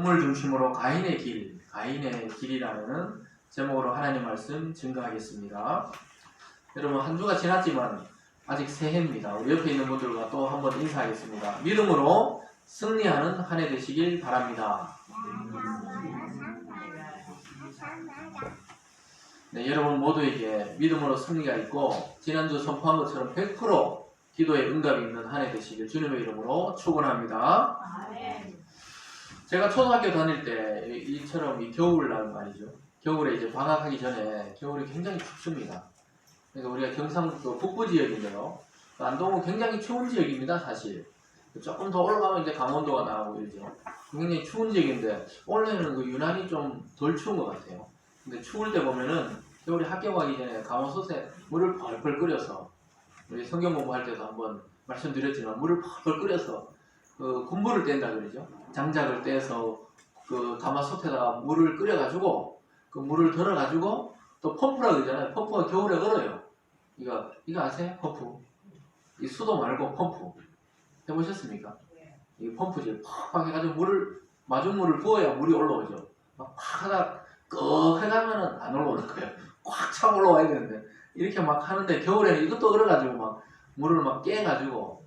성물 중심으로 가인의 길이라는 제목으로 하나님 말씀 증거하겠습니다. 여러분, 한 주가 지났지만 아직 새해입니다. 우리 옆에 있는 분들과 또 한번 인사하겠습니다. 믿음으로 승리하는 한 해 되시길 바랍니다. 네, 여러분 모두에게 믿음으로 승리가 있고 지난주 선포한 것처럼 100% 기도에 응답이 있는 한 해 되시길 주님의 이름으로 축원합니다. 제가 초등학교 다닐 때 이처럼 이 겨울날 말이죠. 겨울에 이제 방학하기 전에 겨울이 굉장히 춥습니다. 그러니까 우리가 경상북도 북부 지역인데요. 안동은 굉장히 추운 지역입니다, 사실. 조금 더 올라가면 이제 강원도가 나오고 이러죠. 굉장히 추운 지역인데 원래는 유난히 좀 덜 추운 것 같아요. 근데 추울 때 보면은 겨울에 학교 가기 전에 가마솥에 물을 펄펄 끓여서 우리 성경 공부할 때도 한번 말씀드렸지만 물을 펄펄 끓여서 군부를 뗀다 그러죠. 장작을 떼서 그 가마솥에다가 물을 끓여가지고 그 물을 덜어가지고 또 펌프라 그러잖아요. 펌프가 겨울에 얼어요. 이거 아세요? 펌프. 이 수도 말고 펌프. 해보셨습니까? 이 펌프질 팍팍 해가지고 마중물을 부어야 물이 올라오죠. 막 하다 꺽 해가면은 안 올라오는 거예요. 꽉 차 올라와야 되는데 이렇게 막 하는데 겨울에는 이것도 얼어가지고 막 물을 막 깨가지고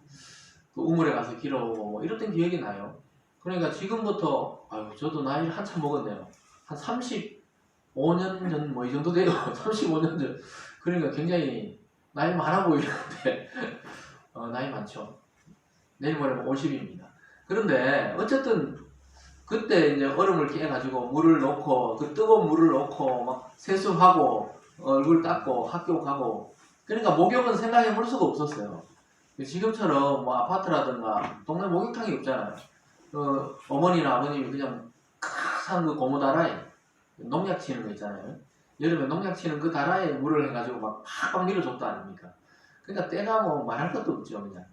그 우물에 가서 길어오고 뭐 이랬던 기억이 나요. 그러니까 지금부터 저도 나이 한참 먹었네요. 한 35년 전 뭐 이 정도 돼요. 35년 전. 그러니까 굉장히 나이 많아 보이는데 나이 많죠. 내일 모레면 50입니다. 그런데 어쨌든 그때 이제 얼음을 깨가지고 물을 넣고 그 뜨거운 물을 넣고 막 세수하고 얼굴 닦고 학교 가고 그러니까 목욕은 생각해 볼 수가 없었어요. 지금처럼 뭐 아파트라든가 동네 목욕탕이 없잖아요. 어머니나 아버님이 그냥 큰 그 고무 다라에 농약 치는 거 있잖아요. 여름에 농약 치는 그 다라에 물을 해가지고 막 팍팍 밀어줬다 아닙니까? 그러니까 때가 뭐 말할 것도 없죠. 그냥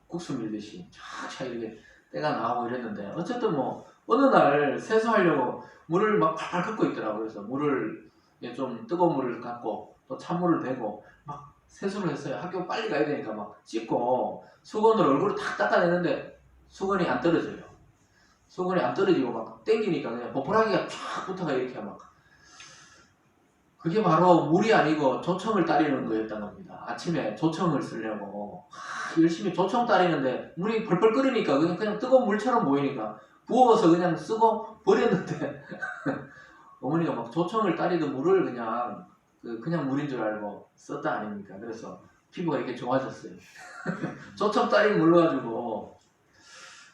국수 밀듯이 쫙쫙 이렇게 때가 나오고 이랬는데 어쨌든 뭐 어느 날 세수하려고 물을 막 팔팔 끓고 있더라고요. 그래서 물을 좀 뜨거운 물을 갖고 또 찬물을 대고 막 세수를 했어요. 학교 빨리 가야 되니까 막 씻고 수건으로 얼굴을 탁 닦아내는데 수건이 안 떨어져요. 수건이 안 떨어지고 막 땡기니까 그냥 보풀하기가 쫙 붙어가 이렇게 막 그게 바로 물이 아니고 조청을 따리는 거였던 겁니다. 아침에 조청을 쓰려고 열심히 조청 따리는데 물이 펄펄 끓으니까 그냥 뜨거운 물처럼 보이니까 부어서 그냥 쓰고 버렸는데 어머니가 막 조청을 따리던 물을 그냥 물인 줄 알고 썼다 아닙니까? 그래서 피부가 이렇게 좋아졌어요. 조청 따린 물로 가지고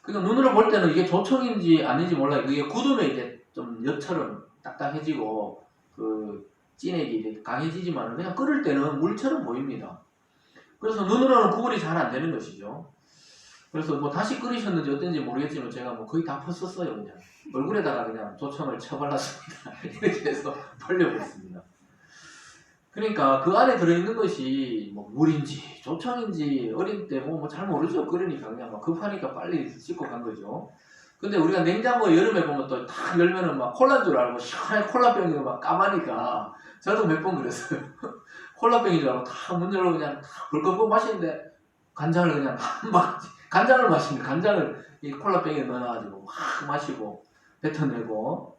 그러니까 눈으로 볼 때는 이게 조청인지 아닌지 몰라요. 이게 굳으면 이제 좀 엿처럼 딱딱해지고 그 진액이 이렇게 강해지지만 그냥 끓을 때는 물처럼 보입니다. 그래서 눈으로는 구분이 잘 안 되는 것이죠. 그래서 뭐 다시 끓이셨는지 어떤지 모르겠지만 제가 뭐 거의 다 폈었어요. 그냥 얼굴에다가 그냥 조청을 쳐발랐습니다. 이렇게 해서 벌려버렸습니다. 그러니까 그 안에 들어있는 것이 뭐 물인지 조청인지 어릴 때 뭐 잘 모르죠. 끓으니까 그냥 막 급하니까 빨리 씻고 간 거죠. 근데 우리가 냉장고 여름에 보면 또 딱 열면은 막 콜라인 줄 알고 시원하게 콜라병이 막 까마니까 저도 몇 번 그랬어요. 콜라병인 줄 알고 다 문 열고 그냥 다 벌컥 마시는데 간장을 그냥 막 간장을 마시면 간장을 이 콜라병에 넣어가지고 막 마시고 뱉어내고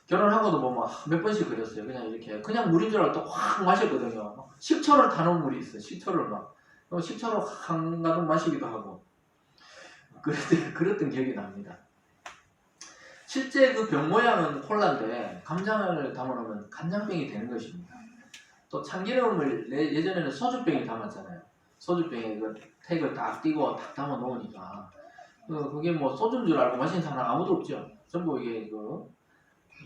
결혼하고도 뭐 몇 번씩 그랬어요. 그냥 이렇게 그냥 물인 줄 알고 또 확 마셨거든요. 식초를 타놓은 물이 있어요. 식초를 막 식초로 한가득 마시기도 하고 그랬던 기억이 납니다. 실제 그 병 모양은 콜라인데 감장을 담아놓으면 간장병이 되는 것입니다. 또 참기름을 예전에는 소주병에 담았잖아요. 소주병에 그 택을 딱 띄고 딱 담아 놓으니까 그게 뭐 소주인 줄 알고 마시는 사람 아무도 없죠. 전부 이게 그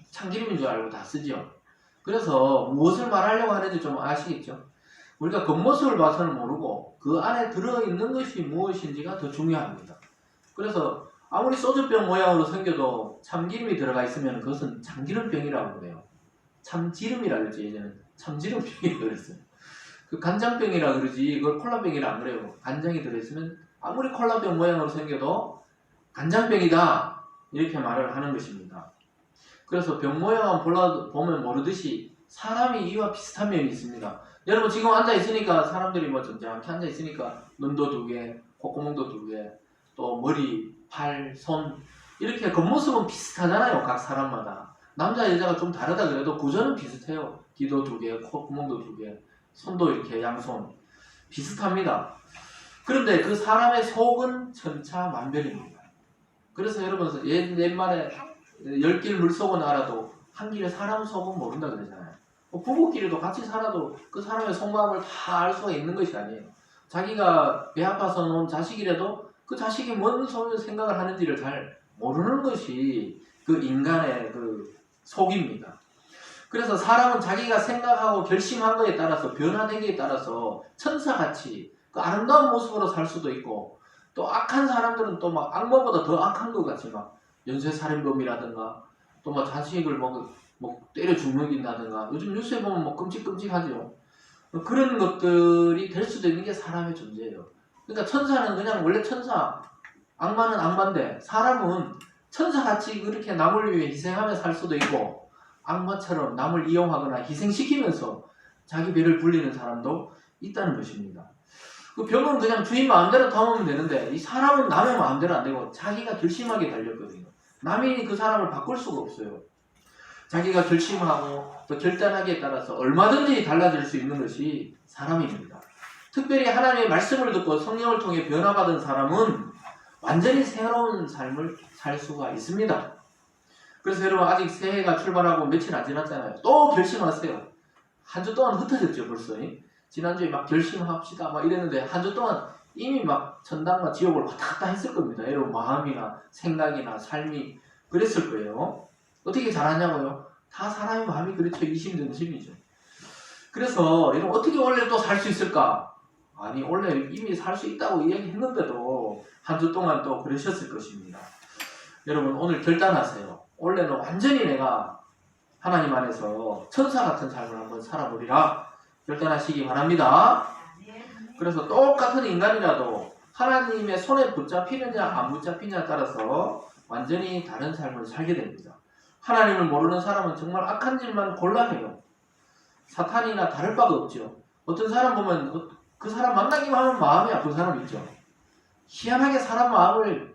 참기름인 줄 알고 다 쓰죠. 그래서 무엇을 말하려고 하는지 좀 아시겠죠? 우리가 겉모습을 봐서는 모르고 그 안에 들어있는 것이 무엇인지가 더 중요합니다. 그래서 아무리 소주병 모양으로 생겨도 참기름이 들어가 있으면 그것은 참기름병이라고 그래요. 참지름이라 그러지. 예전에는 참지름병이라고 그랬어요. 그 간장병이라 그러지 그걸 콜라병이라 안 그래요. 간장이 들어있으면 아무리 콜라병 모양으로 생겨도 간장병이다 이렇게 말을 하는 것입니다. 그래서 병 모양만 보면 모르듯이 사람이 이와 비슷한 면이 있습니다. 여러분 지금 앉아있으니까 사람들이 뭐 점잖게 앉아있으니까 눈도 2개, 콧구멍도 2개, 또 머리, 팔, 손 이렇게 겉모습은 비슷하잖아요. 각 사람마다. 남자 여자가 좀 다르다 그래도 구조는 비슷해요. 귀도 2개, 콧구멍도 2개, 손도 이렇게 양손 비슷합니다. 그런데 그 사람의 속은 천차만별입니다. 그래서 여러분 옛말에 10길 물속은 알아도 한 길에 사람 속은 모른다 그러잖아요. 부부끼리도 같이 살아도 그 사람의 속마음을 다 알 수가 있는 것이 아니에요. 자기가 배 아파서 놓은 자식이라도 그 자식이 뭔 생각을 하는지를 잘 모르는 것이 그 인간의 그 속입니다. 그래서 사람은 자기가 생각하고 결심한 것에 따라서 변화되기에 따라서 천사같이 그 아름다운 모습으로 살 수도 있고, 또 악한 사람들은 또 막 악마보다 더 악한 것 같이 막 연쇄살인범이라든가 또 막 자식을 뭐 때려 죽는다든가 요즘 뉴스에 보면 뭐 끔찍끔찍하죠. 그런 것들이 될 수도 있는 게 사람의 존재예요. 그러니까 천사는 그냥 원래 천사, 악마는 악마인데 사람은 천사같이 그렇게 남을 위해 희생하며 살 수도 있고, 악마처럼 남을 이용하거나 희생시키면서 자기 배를 불리는 사람도 있다는 것입니다. 그 병은 그냥 주인 마음대로 담으면 되는데 이 사람은 남의 마음대로 안 되고 자기가 결심하게 달렸거든요. 남이 그 사람을 바꿀 수가 없어요. 자기가 결심하고 또 결단하기에 따라서 얼마든지 달라질 수 있는 것이 사람입니다. 특별히 하나님의 말씀을 듣고 성령을 통해 변화받은 사람은 완전히 새로운 삶을 살 수가 있습니다. 그래서 여러분 아직 새해가 출발하고 며칠 안 지났잖아요. 또 결심하세요. 한 주 동안 흩어졌죠 벌써. 지난주에 막 결심합시다 막 이랬는데 한 주 동안 이미 막 천당과 지옥을 왔다 갔다 했을 겁니다. 여러분 마음이나 생각이나 삶이 그랬을 거예요. 어떻게 잘하냐고요? 다 사람의 마음이 그렇죠. 이심전심이죠. 그래서 여러분 어떻게 원래 또 살 수 있을까? 아니 원래 이미 살 수 있다고 이야기했는데도 한 주 동안 또 그러셨을 것입니다. 여러분 오늘 결단하세요. 원래는 완전히 내가 하나님 안에서 천사 같은 삶을 한번 살아보리라 결단하시기 바랍니다. 그래서 똑같은 인간이라도 하나님의 손에 붙잡히느냐 안 붙잡히냐에 따라서 완전히 다른 삶을 살게 됩니다. 하나님을 모르는 사람은 정말 악한 일만 골라해요. 사탄이나 다를 바가 없죠. 어떤 사람 보면 그 사람 만나기만 하면 마음이 아픈 사람 있죠. 희한하게 사람 마음을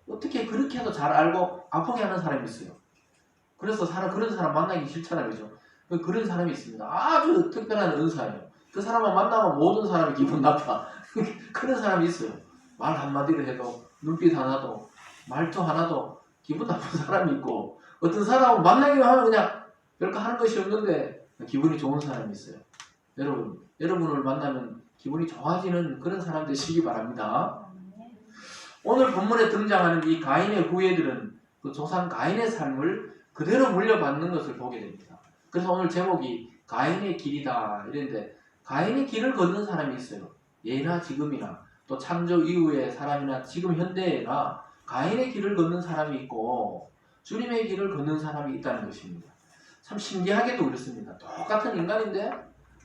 어떻게 그렇게 해도 잘 알고 아프게 하는 사람이 있어요. 그래서 그런 사람 만나기 싫잖아요. 그죠? 그런 사람이 있습니다. 아주 특별한 은사예요. 그 사람만 만나면 모든 사람이 기분 나빠. 그런 사람이 있어요. 말 한마디를 해도 눈빛 하나도 말투 하나도 기분 나쁜 사람이 있고, 어떤 사람은 만나기만 하면 그냥 별거 하는 것이 없는데 기분이 좋은 사람이 있어요. 여러분을 만나면 기분이 좋아지는 그런 사람 되시기 바랍니다. 오늘 본문에 등장하는 이 가인의 후예들은 그 조상 가인의 삶을 그대로 물려받는 것을 보게 됩니다. 그래서 오늘 제목이 가인의 길이다 이랬는데, 가인의 길을 걷는 사람이 있어요. 예나 지금이나 또 창조 이후의 사람이나 지금 현대에나 가인의 길을 걷는 사람이 있고 주님의 길을 걷는 사람이 있다는 것입니다. 참 신기하게도 그렇습니다. 똑같은 인간인데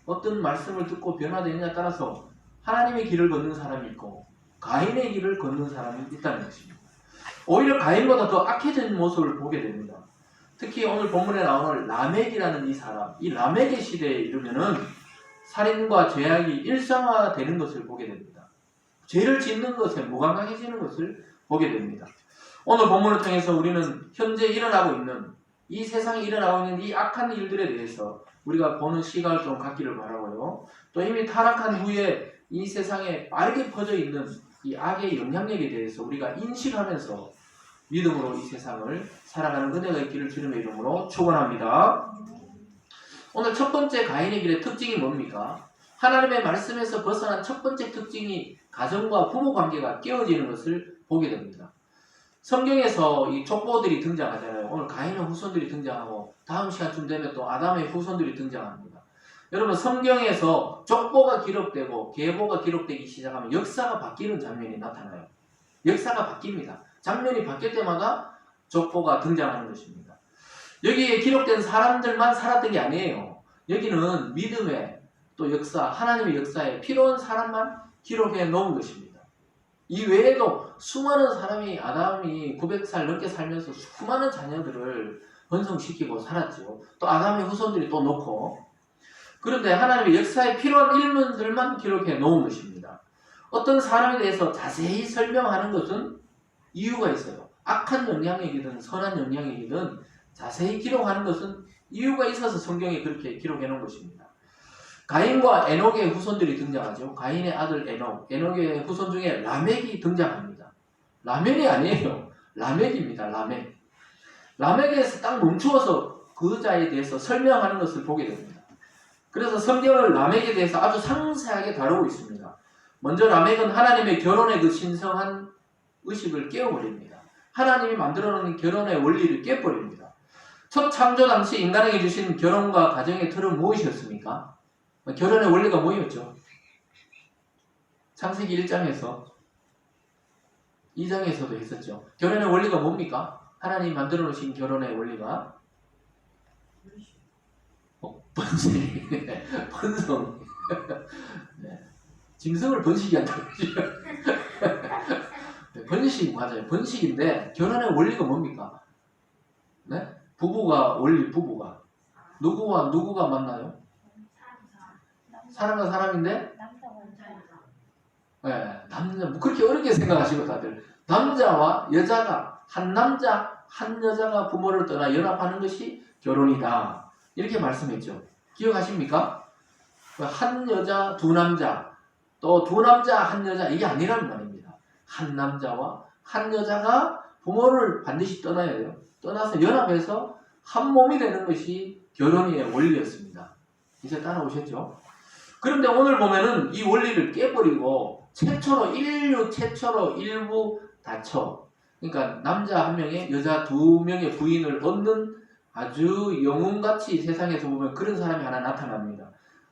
어떤 말씀을 듣고 변화되느냐에 따라서 하나님의 길을 걷는 사람이 있고 가인의 길을 걷는 사람이 있다는 것입니다. 오히려 가인보다 더 악해진 모습을 보게 됩니다. 특히 오늘 본문에 나오는 라멕이라는 이 사람, 이 라멕의 시대에 이르면은 살인과 죄악이 일상화되는 것을 보게 됩니다. 죄를 짓는 것에 무감각해지는 것을 보게 됩니다. 오늘 본문을 통해서 우리는 현재 일어나고 있는 이 세상에 일어나고 있는 이 악한 일들에 대해서 우리가 보는 시각을 좀 갖기를 바라고요. 또 이미 타락한 후에 이 세상에 빠르게 퍼져 있는 이 악의 영향력에 대해서 우리가 인식하면서 믿음으로 이 세상을 살아가는 은혜가 있기를 주님의 이름으로 축원합니다. 오늘 첫 번째 가인의 길의 특징이 뭡니까? 하나님의 말씀에서 벗어난 첫 번째 특징이 가정과 부모 관계가 깨어지는 것을 보게 됩니다. 성경에서 이 족보들이 등장하잖아요. 오늘 가인의 후손들이 등장하고 다음 시간쯤 되면 또 아담의 후손들이 등장합니다. 여러분 성경에서 족보가 기록되고 계보가 기록되기 시작하면 역사가 바뀌는 장면이 나타나요. 역사가 바뀝니다. 장면이 바뀔 때마다 족보가 등장하는 것입니다. 여기에 기록된 사람들만 살았던 게 아니에요. 여기는 믿음의 또 역사, 하나님의 역사에 필요한 사람만 기록해 놓은 것입니다. 이 외에도 수많은 사람이 아담이 900살 넘게 살면서 수많은 자녀들을 번성시키고 살았죠. 또 아담의 후손들이 또 놓고, 그런데 하나님의 역사에 필요한 인물들만 기록해 놓은 것입니다. 어떤 사람에 대해서 자세히 설명하는 것은 이유가 있어요. 악한 영향이든 선한 영향이든 자세히 기록하는 것은 이유가 있어서 성경에 그렇게 기록해 놓은 것입니다. 가인과 에녹의 후손들이 등장하죠. 가인의 아들 에녹, 에녹의 후손 중에 라멕이 등장합니다. 라멜이 아니에요. 라멕입니다. 라멕. 라멕에서 딱 멈추어서 그 자에 대해서 설명하는 것을 보게 됩니다. 그래서 성경을 라멕에 대해서 아주 상세하게 다루고 있습니다. 먼저 라멕은 하나님의 결혼의 그 신성한 의식을 깨워버립니다. 하나님이 만들어놓은 결혼의 원리를 깨버립니다. 첫 창조 당시 인간에게 주신 결혼과 가정의 틀은 무엇이었습니까? 결혼의 원리가 뭐였죠? 창세기 1장에서 2장에서도 했었죠. 결혼의 원리가 뭡니까? 하나님이 만들어 놓으신 결혼의 원리가 번식, 번성. 네. 짐승을 번식이 한다고 네, 번식 맞아요. 번식인데 결혼의 원리가 뭡니까? 네? 부부가 부부가 누구와 누구가 만나요? 사람과 사람인데? 네, 남자, 뭐 그렇게 어렵게 생각하시고 다들 남자와 여자가 한 남자 한 여자가 부모를 떠나 연합하는 것이 결혼이다 이렇게 말씀했죠. 기억하십니까? 한 여자 두 남자 또 두 남자 한 여자 이게 아니라는 말입니다. 한 남자와 한 여자가 부모를 반드시 떠나야 돼요. 떠나서 연합해서 한 몸이 되는 것이 결혼의 원리였습니다. 이제 따라오셨죠? 그런데 오늘 보면은 이 원리를 깨버리고 인류 최초로 일부 다처 그러니까 남자 한 명에 여자 두 명의 부인을 얻는 아주 영웅같이 세상에서 보면 그런 사람이 하나 나타납니다.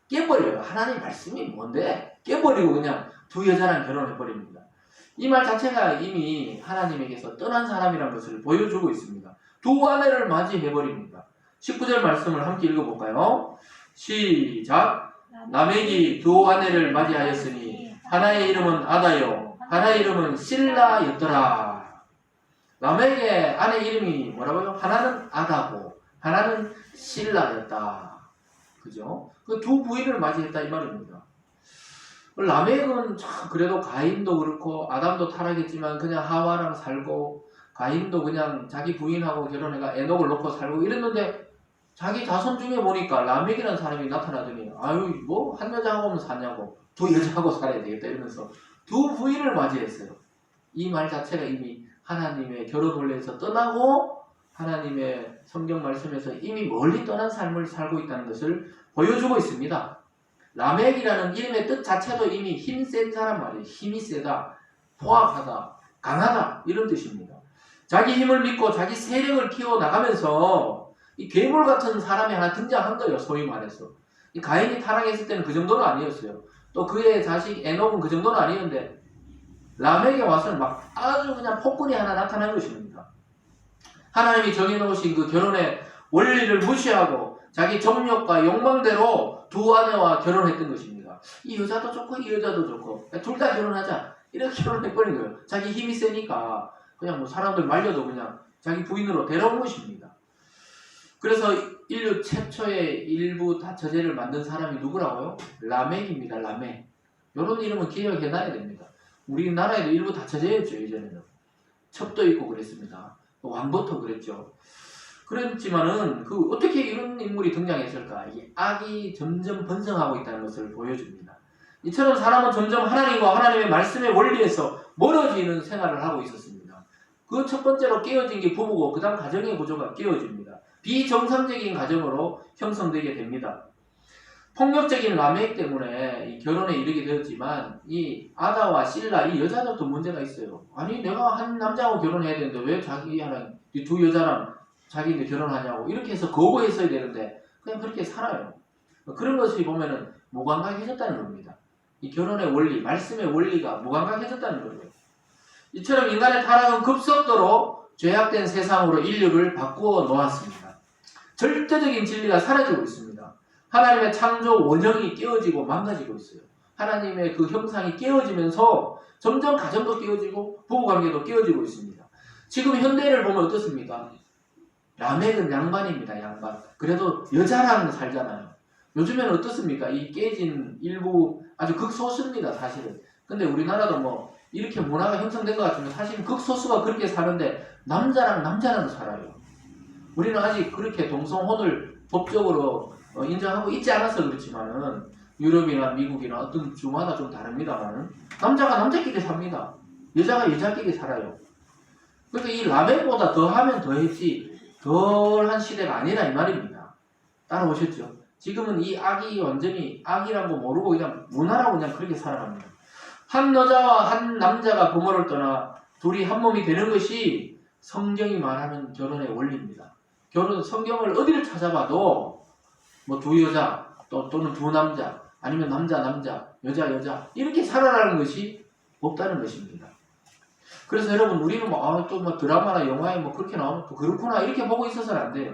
깨버려요. 하나님 말씀이 뭔데? 깨버리고 그냥 두 여자랑 결혼해버립니다. 이 말 자체가 이미 하나님에게서 떠난 사람이라는 것을 보여주고 있습니다. 두 아내를 맞이해버립니다. 19절 말씀을 함께 읽어볼까요? 시작! 라멕이 두 아내를 맞이하였으니 하나의 이름은 아다요 하나의 이름은 실라였더라. 라멕의 아내 이름이 뭐라고요? 하나는 아다고 하나는 실라였다. 그죠? 그 두 부인을 맞이했다 이 말입니다. 라멕은 참 그래도 가인도 그렇고 아담도 타락했지만 그냥 하와랑 살고 가인도 그냥 자기 부인하고 결혼해가 에녹을 놓고 살고 이랬는데 자기 자손 중에 보니까 라멕이라는 사람이 나타나더니 아유 뭐 한 여자하고만 사냐고 두 여자하고 살아야 되겠다 이러면서 두 부인을 맞이했어요. 이 말 자체가 이미 하나님의 결혼 원리에서 떠나고 하나님의 성경 말씀에서 이미 멀리 떠난 삶을 살고 있다는 것을 보여주고 있습니다. 라멕이라는 이름의 뜻 자체도 이미 힘센 사람 말이에요. 힘이 세다, 포악하다, 강하다 이런 뜻입니다. 자기 힘을 믿고 자기 세력을 키워나가면서 이 괴물 같은 사람이 하나 등장한 거예요. 소위 말해서. 이 가인이 타락했을 때는 그 정도는 아니었어요. 또 그의 자식 에녹은 그 정도는 아니었는데 라멕에 와서는 막 아주 그냥 폭군이 하나 나타난 것입니다. 하나님이 정해놓으신 그 결혼의 원리를 무시하고 자기 정욕과 욕망대로 두 아내와 결혼했던 것입니다. 이 여자도 좋고 이 여자도 좋고 둘 다 결혼하자 이렇게 결혼해버린 거예요. 자기 힘이 세니까 그냥 뭐 사람들 말려도 그냥 자기 부인으로 데려온 것입니다. 그래서 인류 최초의 일부 다처제를 만든 사람이 누구라고요? 라멕입니다. 라멕. 이런 이름은 기억해놔야 됩니다. 우리나라에도 일부 다처제였죠. 예전에는. 첩도 있고 그랬습니다. 왕부터 그랬죠. 그랬지만은 어떻게 이런 인물이 등장했을까? 이 악이 점점 번성하고 있다는 것을 보여줍니다. 이처럼 사람은 점점 하나님과 하나님의 말씀의 원리에서 멀어지는 생활을 하고 있었습니다. 그 첫 번째로 깨어진 게 부부고 그 다음 가정의 구조가 깨어집니다. 비정상적인 가정으로 형성되게 됩니다. 폭력적인 라멕 때문에 이 결혼에 이르게 되었지만 이 아다와 실라 이 여자들도 문제가 있어요. 아니 내가 한 남자하고 결혼해야 되는데 왜 자기 하나 이 두 여자랑 자기인데 결혼하냐고 이렇게 해서 거부했어야 되는데 그냥 그렇게 살아요. 그런 것이 보면은 무감각해졌다는 겁니다. 이 결혼의 원리, 말씀의 원리가 무감각해졌다는 거예요. 이처럼 인간의 타락은 급속도로 죄악된 세상으로 인류를 바꾸어 놓았습니다. 절대적인 진리가 사라지고 있습니다. 하나님의 창조 원형이 깨어지고 망가지고 있어요. 하나님의 그 형상이 깨어지면서 점점 가정도 깨어지고 부부관계도 깨어지고 있습니다. 지금 현대를 보면 어떻습니까? 라멕은 양반입니다. 양반. 그래도 여자랑 살잖아요. 요즘에는 어떻습니까? 이 깨진 일부 아주 극소수입니다. 사실은. 근데 우리나라도 뭐 이렇게 문화가 형성된 것 같으면 사실 극소수가 그렇게 사는데 남자랑 남자랑 살아요. 우리는 아직 그렇게 동성혼을 법적으로 인정하고 있지 않아서 그렇지만은 유럽이나 미국이나 어떤 주마다 좀 다릅니다만은 남자가 남자끼리 삽니다. 여자가 여자끼리 살아요. 그러니까 이 라멕보다 더하면 더했지 덜한 시대가 아니라 이 말입니다. 따라오셨죠? 지금은 이 악이 완전히 악이라고 모르고 그냥 문화라고 그냥 그렇게 살아갑니다. 한 여자와 한 남자가 부모를 떠나 둘이 한 몸이 되는 것이 성경이 말하는 결혼의 원리입니다. 결혼 성경을 어디를 찾아봐도 뭐 두 여자 또는 두 남자 아니면 남자 여자 이렇게 살아가는 것이 없다는 것입니다. 그래서 여러분 우리는 또 뭐 드라마나 영화에 뭐 그렇게 나오면 또 그렇구나 이렇게 보고 있어서는 안 돼요.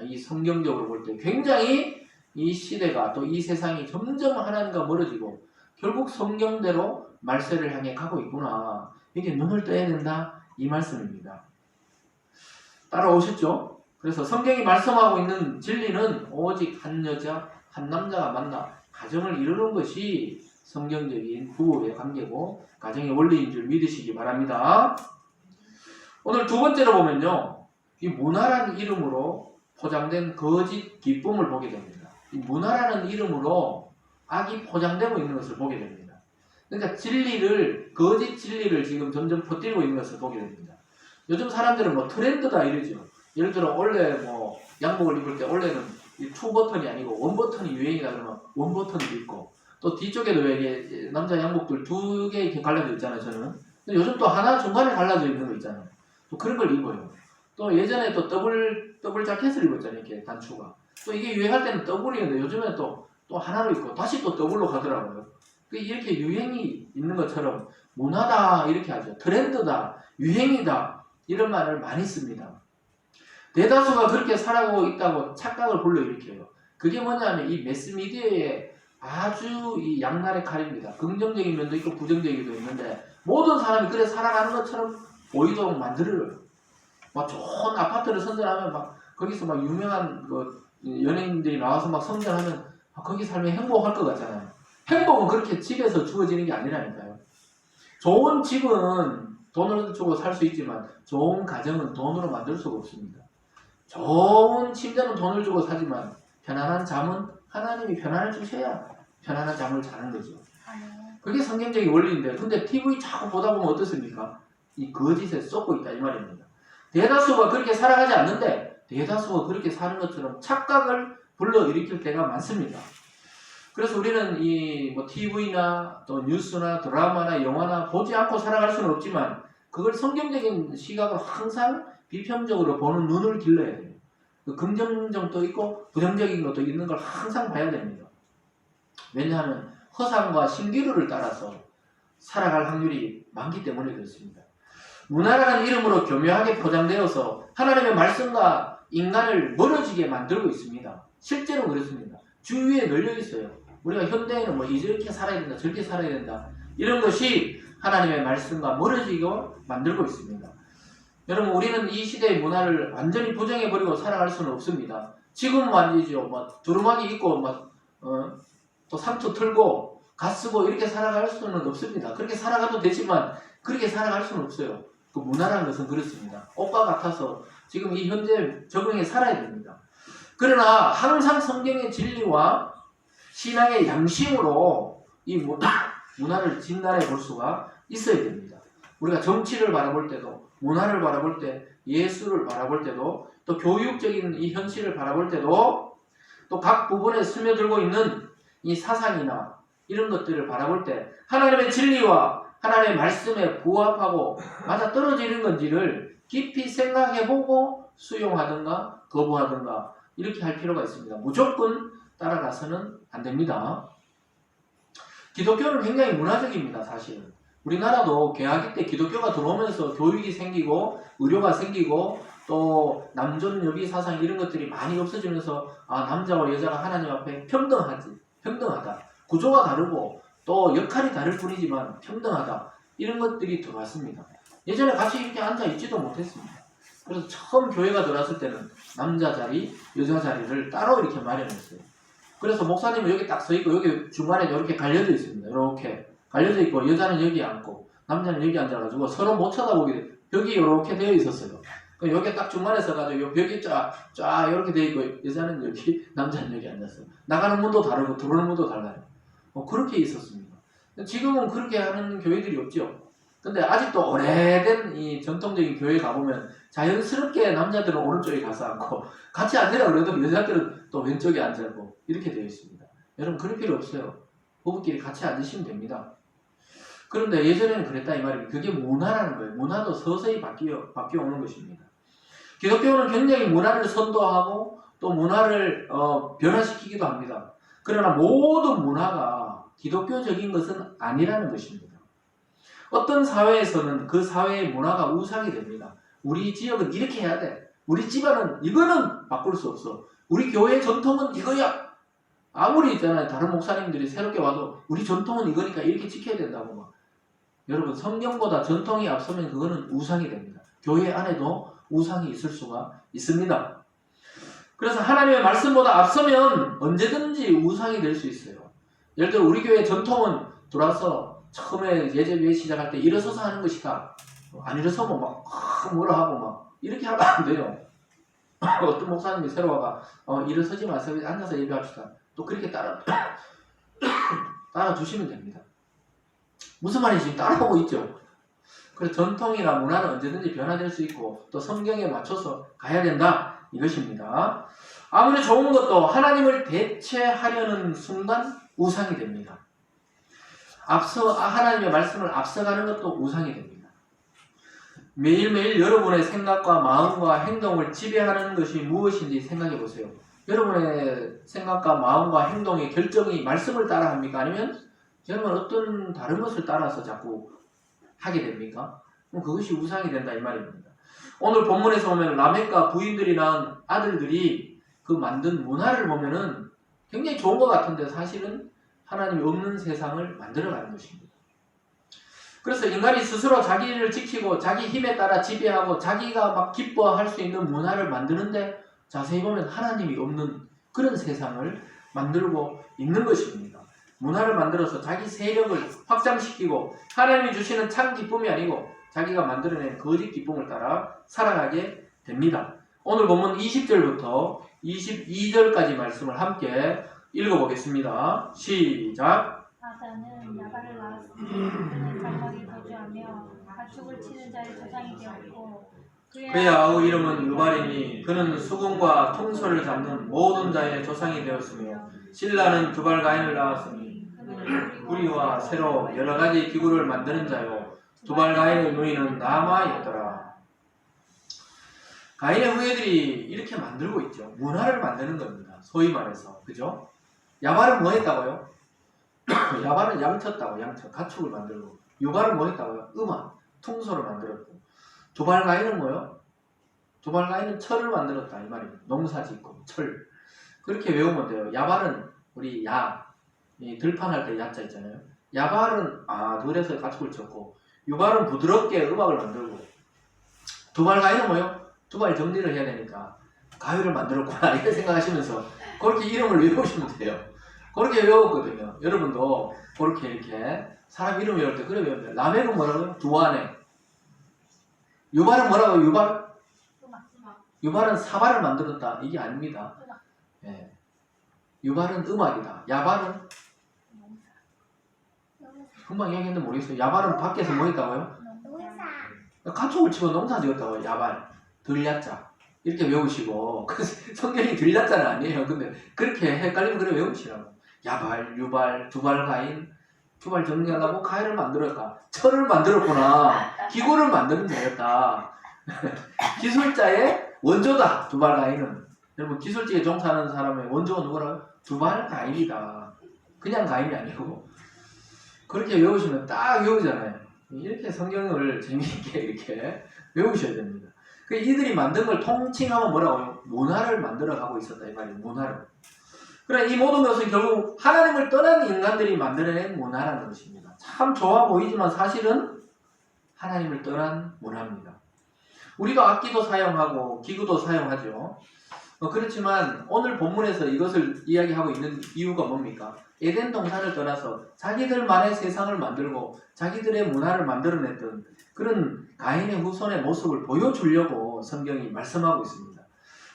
이 성경적으로 볼 때 굉장히 이 시대가 또 이 세상이 점점 하나님과 멀어지고 결국 성경대로 말세를 향해 가고 있구나. 이게 눈을 떠야 된다 이 말씀입니다. 따라오셨죠? 그래서 성경이 말씀하고 있는 진리는 오직 한 여자 한 남자가 만나 가정을 이루는 것이 성경적인 부부의 관계고 가정의 원리인 줄 믿으시기 바랍니다. 오늘 두 번째로 보면요. 이 문화라는 이름으로 포장된 거짓 기쁨을 보게 됩니다. 이 문화라는 이름으로 악이 포장되고 있는 것을 보게 됩니다. 그러니까 거짓 진리를 지금 점점 퍼뜨리고 있는 것을 보게 됩니다. 요즘 사람들은 뭐 트렌드다 이러죠. 예를 들어 원래 뭐 양복을 입을 때 원래는 이 투 버튼이 아니고 원 버튼이 유행이다 그러면 원 버튼을 입고 또 뒤쪽에도 왜 남자 양복들 두 개 이렇게 갈라져 있잖아요. 저는 근데 요즘 또 하나 중간에 갈라져 있는 거 있잖아요. 또 그런 걸 입어요. 또 예전에 또 더블 자켓을 입었잖아요. 이렇게 단추가 또 이게 유행할 때는 더블이었는데 요즘에는 또 하나로 입고 다시 또 더블로 가더라고요. 이렇게 유행이 있는 것처럼 문화다 이렇게 하죠. 트렌드다, 유행이다 이런 말을 많이 씁니다. 대다수가 그렇게 살아가고 있다고 착각을 불러일으켜요. 그게 뭐냐면 이 매스미디어의 아주 이 양날의 칼입니다. 긍정적인 면도 있고 부정적인 면도 있는데 모든 사람이 그래 살아가는 것처럼 보이도록 만들어요. 막 좋은 아파트를 선전하면 막 거기서 막 유명한 연예인들이 나와서 막 선전하면 거기 살면 행복할 것 같잖아요. 행복은 그렇게 집에서 주어지는 게 아니라니까요. 좋은 집은 돈을 주고 살 수 있지만 좋은 가정은 돈으로 만들 수가 없습니다. 좋은 침대는 돈을 주고 사지만 편안한 잠은 하나님이 편안을 주셔야 편안한 잠을 자는 거죠. 그게 성경적인 원리인데 근데 TV 자꾸 보다 보면 어떻습니까? 이 거짓에 쏟고 있다 이 말입니다. 대다수가 그렇게 살아가지 않는데 대다수가 그렇게 사는 것처럼 착각을 불러일으킬 때가 많습니다. 그래서 우리는 이 뭐 TV나 또 뉴스나 드라마나 영화나 보지 않고 살아갈 수는 없지만 그걸 성경적인 시각으로 항상 비평적으로 보는 눈을 길러야 돼요. 긍정적도 있고 부정적인 것도 있는 걸 항상 봐야 됩니다. 왜냐하면 허상과 신기루를 따라서 살아갈 확률이 많기 때문에 그렇습니다. 문화라는 이름으로 교묘하게 포장되어서 하나님의 말씀과 인간을 멀어지게 만들고 있습니다. 실제로 그렇습니다. 주위에 널려 있어요. 우리가 현대에는 뭐 이렇게 살아야 된다 저렇게 살아야 된다 이런 것이 하나님의 말씀과 멀어지고 만들고 있습니다. 여러분 우리는 이 시대의 문화를 완전히 부정해버리고 살아갈 수는 없습니다. 지금 말이죠. 막 두루마기 입고 또 상투 틀고 가 쓰고 이렇게 살아갈 수는 없습니다. 그렇게 살아가도 되지만 그렇게 살아갈 수는 없어요. 그 문화라는 것은 그렇습니다. 옷과 같아서 지금 이 현재 적응해 살아야 됩니다. 그러나 항상 성경의 진리와 신앙의 양심으로 이 문화를 진단해 볼 수가 있어야 됩니다. 우리가 정치를 바라볼 때도 문화를 바라볼 때 예술을 바라볼 때도 또 교육적인 이 현실을 바라볼 때도 또 각 부분에 스며들고 있는 이 사상이나 이런 것들을 바라볼 때 하나님의 진리와 하나님의 말씀에 부합하고 맞아떨어지는 건지를 깊이 생각해보고 수용하든가 거부하든가 이렇게 할 필요가 있습니다. 무조건 따라가서는 안 됩니다. 기독교는 굉장히 문화적입니다. 사실은 우리나라도 개화기 때 기독교가 들어오면서 교육이 생기고 의료가 생기고 또 남존여비 사상 이런 것들이 많이 없어지면서 남자와 여자가 하나님 앞에 평등하다. 구조가 다르고 또 역할이 다를 뿐이지만 평등하다. 이런 것들이 들어왔습니다. 예전에 같이 이렇게 앉아 있지도 못했습니다. 그래서 처음 교회가 들어왔을 때는 남자 자리, 여자 자리를 따로 이렇게 마련했어요. 그래서 목사님은 여기 딱 서 있고 여기 중간에 이렇게 갈려져 있습니다. 이렇게 갈려져 있고 여자는 여기 앉고 남자는 여기 앉아가지고 서로 못 쳐다보게 돼. 벽이 이렇게 되어 있었어요. 여기 딱 중간에 서가지고 벽이 쫙 이렇게 되어 있고 여자는 여기, 남자는 여기 앉았어요. 나가는 문도 다르고 들어오는 문도 달라요. 그렇게 있었습니다. 지금은 그렇게 하는 교회들이 없죠. 근데 아직도 오래된 이 전통적인 교회에 가보면 자연스럽게 남자들은 오른쪽에 가서 앉고 같이 앉으라 그래도 여자들은 또 왼쪽에 앉고 이렇게 되어 있습니다. 여러분 그럴 필요 없어요. 부부끼리 같이 앉으시면 됩니다. 그런데 예전에는 그랬다 이 말입니다. 그게 문화라는 거예요. 문화도 서서히 바뀌어 오는 것입니다. 기독교는 굉장히 문화를 선도하고 또 문화를 변화시키기도 합니다. 그러나 모든 문화가 기독교적인 것은 아니라는 것입니다. 어떤 사회에서는 그 사회의 문화가 우상이 됩니다. 우리 지역은 이렇게 해야 돼. 우리 집안은 이거는 바꿀 수 없어. 우리 교회 전통은 이거야. 아무리 있잖아요. 다른 목사님들이 새롭게 와도 우리 전통은 이거니까 이렇게 지켜야 된다고 막. 여러분 성경보다 전통이 앞서면 그거는 우상이 됩니다. 교회 안에도 우상이 있을 수가 있습니다. 그래서 하나님의 말씀보다 앞서면 언제든지 우상이 될 수 있어요. 예를 들어 우리 교회 전통은 들어와서 처음에 예배회 시작할 때 일어서서 하는 것이다. 안 일어서면 막 뭐라 하고 막 이렇게 하면 안 돼요. 어떤 목사님이 새로 와가 일어서지 마세요. 앉아서 예배합시다. 또 그렇게 따라 주시면 됩니다. 무슨 말인지 따라오고 있죠. 그래서 전통이나 문화는 언제든지 변화될 수 있고 또 성경에 맞춰서 가야 된다 이것입니다. 아무리 좋은 것도 하나님을 대체하려는 순간 우상이 됩니다. 하나님의 말씀을 앞서가는 것도 우상이 됩니다. 매일매일 여러분의 생각과 마음과 행동을 지배하는 것이 무엇인지 생각해 보세요. 여러분의 생각과 마음과 행동의 결정이 말씀을 따라합니까? 아니면 여러분 어떤 다른 것을 따라서 자꾸 하게 됩니까? 그럼 그것이 우상이 된다 이 말입니다. 오늘 본문에서 보면 라멕과 부인들이 낳은 아들들이 그 만든 문화를 보면은 굉장히 좋은 것 같은데 사실은 하나님이 없는 세상을 만들어가는 것입니다. 그래서 인간이 스스로 자기를 지키고 자기 힘에 따라 지배하고 자기가 막 기뻐할 수 있는 문화를 만드는데 자세히 보면 하나님이 없는 그런 세상을 만들고 있는 것입니다. 문화를 만들어서 자기 세력을 확장시키고 하나님이 주시는 참 기쁨이 아니고 자기가 만들어낸 거짓 기쁨을 따라 살아가게 됩니다. 오늘 본문 20절부터 22절까지 말씀을 함께 읽어보겠습니다. 시작. 아사는 야발을 낳았으니 그는 장막에 거주하며 가축을 치는 자의 조상이 되었고 그의 아우 이름은 유발이니 그는 수금과 통소를 잡는 모든 자의 조상이 되었으며 실라는 두발 가인을 낳았으니 구리와 새로 여러 가지 기구를 만드는 자요 두발 가인의 누이는 나마였더라. 가인의 후예들이 이렇게 만들고 있죠. 문화를 만드는 겁니다. 소위 말해서 그죠? 야발은 뭐 했다고요? 야발은 양쳤다고 양쳐 가축을 만들고 유발은 뭐 했다고요? 음악 통소를 만들었고 두발 가인은 뭐요? 두발 가인은 철을 만들었다 이 말입니다. 농사 짓고 철 그렇게 외우면 돼요. 야발은 우리 이 들판할 때 야자 있잖아요. 야발은 들에서 가축을 쳤고 유발은 부드럽게 음악을 만들고 두발 가인은 뭐요? 두발 정리를 해야 되니까 가위를 만들었구나 이렇게 생각하시면서 그렇게 이름을 외우시면 돼요. 그렇게 외웠거든요. 여러분도 그렇게 이렇게 사람 이름 외울 때 그래 외우면 돼요. 라멕은 뭐라고요? 두아네. 유발은 뭐라고요? 유발은 사발을 만들었다. 이게 아닙니다. 예. 유발은 음악이다. 야발은 금방 얘기했는데 모르겠어요. 야발은 밖에서 뭐 했다고요? 가축을 치고 농사 지었다고요. 야발. 들야자. 이렇게 외우시고 성경이 들야자는 아니에요. 근데 그렇게 헷갈리면 그래 외우시라고. 야발, 유발, 두발 가인. 두발 정리하려고 가위를 만들었다. 철을 만들었구나. 기구를 만드는 자였다. 기술자의 원조다. 두발 가인은. 여러분 기술직에 종사하는 사람의 원조가 누구라고요? 두발 가인이다. 그냥 가인이 아니고 그렇게 외우시면 딱 외우잖아요. 이렇게 성경을 재미있게 이렇게 외우셔야 됩니다. 이들이 만든 걸 통칭하면 뭐라고요? 문화를 만들어가고 있었다 이 말이에요. 문화를. 그래 이 모든 것은 결국 하나님을 떠난 인간들이 만들어낸 문화라는 것입니다. 참 좋아 보이지만 사실은 하나님을 떠난 문화입니다. 우리도 악기도 사용하고 기구도 사용하죠. 그렇지만 오늘 본문에서 이것을 이야기하고 있는 이유가 뭡니까? 에덴 동산을 떠나서 자기들만의 세상을 만들고 자기들의 문화를 만들어냈던 그런 가인의 후손의 모습을 보여주려고 성경이 말씀하고 있습니다.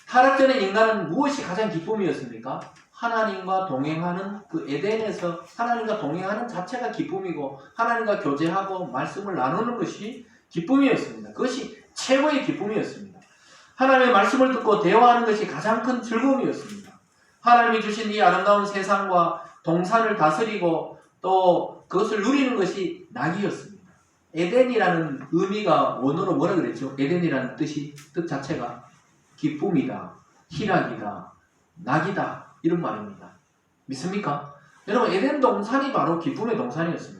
타락 전에 인간은 무엇이 가장 기쁨이었습니까? 하나님과 동행하는 그 에덴에서 하나님과 동행하는 자체가 기쁨이고 하나님과 교제하고 말씀을 나누는 것이 기쁨이었습니다. 그것이 최고의 기쁨이었습니다. 하나님의 말씀을 듣고 대화하는 것이 가장 큰 즐거움이었습니다. 하나님이 주신 이 아름다운 세상과 동산을 다스리고 또 그것을 누리는 것이 낙이었습니다. 에덴이라는 의미가 원어로 뭐라 그랬죠? 에덴이라는 뜻 자체가 기쁨이다, 희락이다, 낙이다 이런 말입니다. 믿습니까? 여러분 에덴 동산이 바로 기쁨의 동산이었습니다.